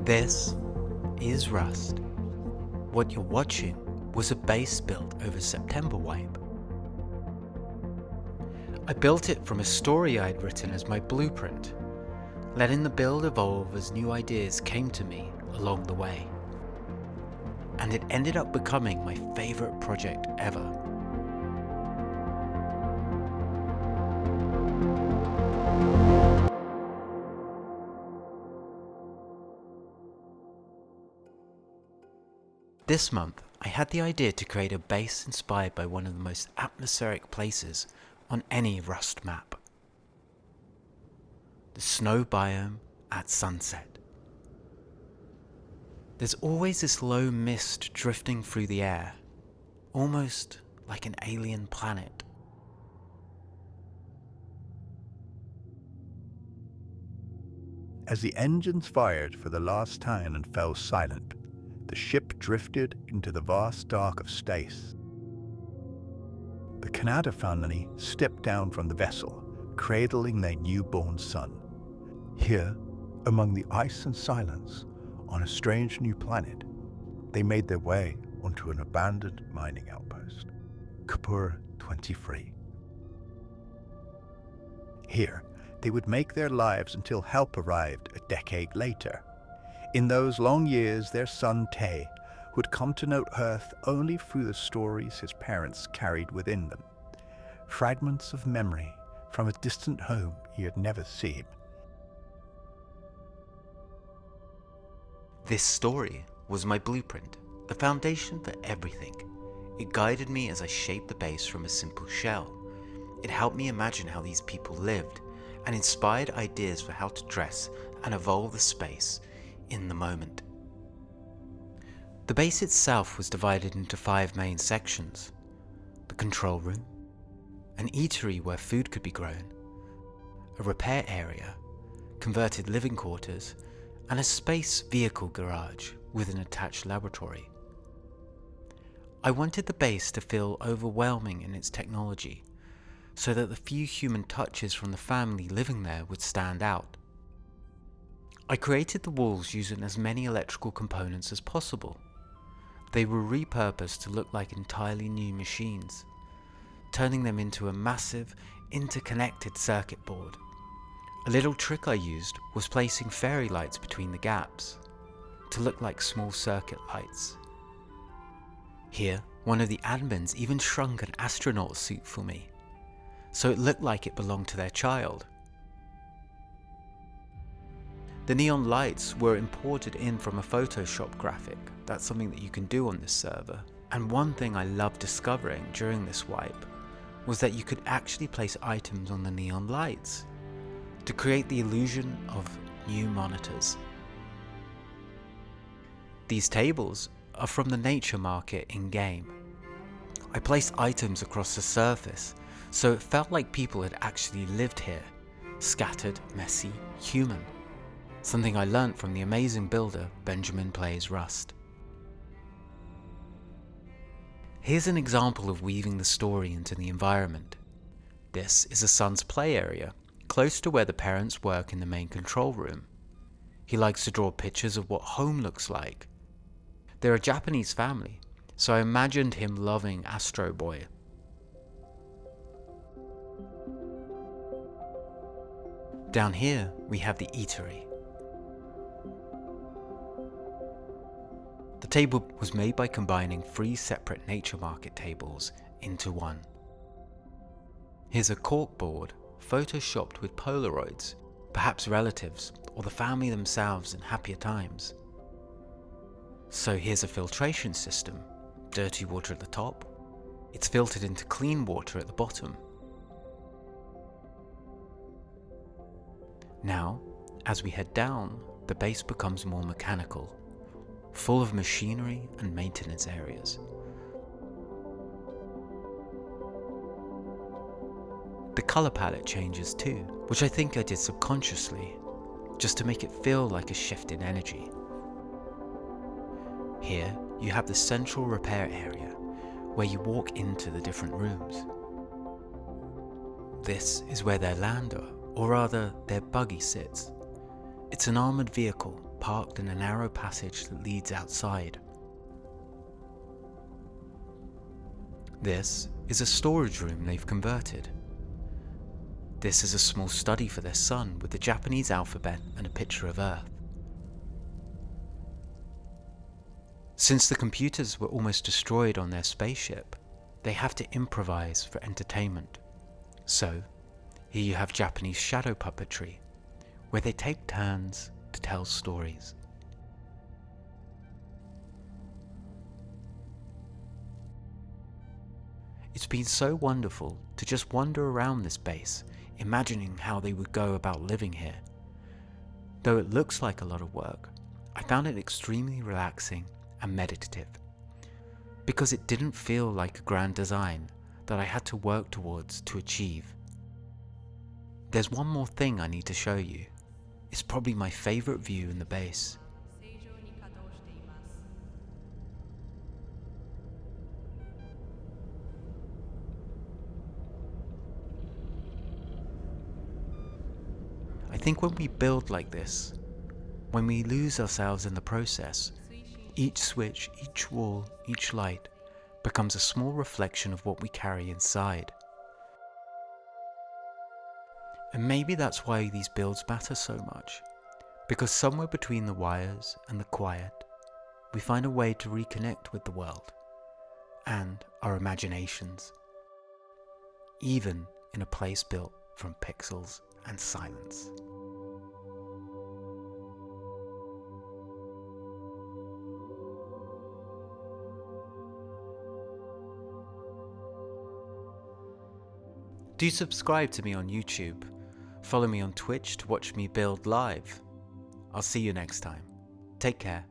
This is Rust. What you're watching was a base built over September wipe. I built it from a story I'd written as my blueprint, letting the build evolve as new ideas came to me along the way. And it ended up becoming my favorite project ever. This month, I had the idea to create a base inspired by one of the most atmospheric places on any Rust map. The snow biome at sunset. There's always this low mist drifting through the air, almost like an alien planet. As the engines fired for the last time and fell silent, the ship drifted into the vast dark of space. The Canada family stepped down from the vessel, cradling their newborn son. Here, among the ice and silence, on a strange new planet, they made their way onto an abandoned mining outpost, Kapur 23. Here, they would make their lives until help arrived a decade later. In those long years, their son Tay would come to know Earth only through the stories his parents carried within them, fragments of memory from a distant home he had never seen. This story was my blueprint, the foundation for everything. It guided me as I shaped the base from a simple shell. It helped me imagine how these people lived and inspired ideas for how to dress and evolve the space in the moment. The base itself was divided into 5 main sections: the control room, an eatery where food could be grown, a repair area, converted living quarters, and a space vehicle garage with an attached laboratory. I wanted the base to feel overwhelming in its technology, so that the few human touches from the family living there would stand out. I created the walls using as many electrical components as possible. They were repurposed to look like entirely new machines, turning them into a massive, interconnected circuit board. A little trick I used was placing fairy lights between the gaps, to look like small circuit lights. Here, one of the admins even shrunk an astronaut suit for me, so it looked like it belonged to their child. The neon lights were imported in from a Photoshop graphic. That's something that you can do on this server. And one thing I loved discovering during this wipe was that you could actually place items on the neon lights to create the illusion of new monitors. These tables are from the nature market in-game. I placed items across the surface, so it felt like people had actually lived here, scattered, messy, human. Something I learnt from the amazing builder Benjamin Plays Rust. Here's an example of weaving the story into the environment. This is a son's play area, close to where the parents work in the main control room. He likes to draw pictures of what home looks like. They're a Japanese family, so I imagined him loving Astro Boy. Down here, we have the eatery. The table was made by combining 3 separate nature market tables into one. Here's a corkboard photoshopped with Polaroids, perhaps relatives or the family themselves in happier times. So here's a filtration system, dirty water at the top. It's filtered into clean water at the bottom. Now, as we head down, the base becomes more mechanical, full of machinery and maintenance areas. The color palette changes too, which I think I did subconsciously, just to make it feel like a shift in energy. Here, you have the central repair area, where you walk into the different rooms. This is where their lander, or rather their buggy, sits. It's an armoured vehicle, parked in a narrow passage that leads outside. This is a storage room they've converted. This is a small study for their son with the Japanese alphabet and a picture of Earth. Since the computers were almost destroyed on their spaceship, they have to improvise for entertainment. So, here you have Japanese shadow puppetry, where they take turns to tell stories. It's been so wonderful to just wander around this base, imagining how they would go about living here. Though it looks like a lot of work, I found it extremely relaxing and meditative, because it didn't feel like a grand design that I had to work towards to achieve. There's one more thing I need to show you. It's probably my favorite view in the base. I think when we build like this, when we lose ourselves in the process, each switch, each wall, each light becomes a small reflection of what we carry inside. And maybe that's why these builds matter so much, because somewhere between the wires and the quiet, we find a way to reconnect with the world and our imaginations, even in a place built from pixels and silence. Do subscribe to me on YouTube. Follow me on Twitch to watch me build live. I'll see you next time. Take care.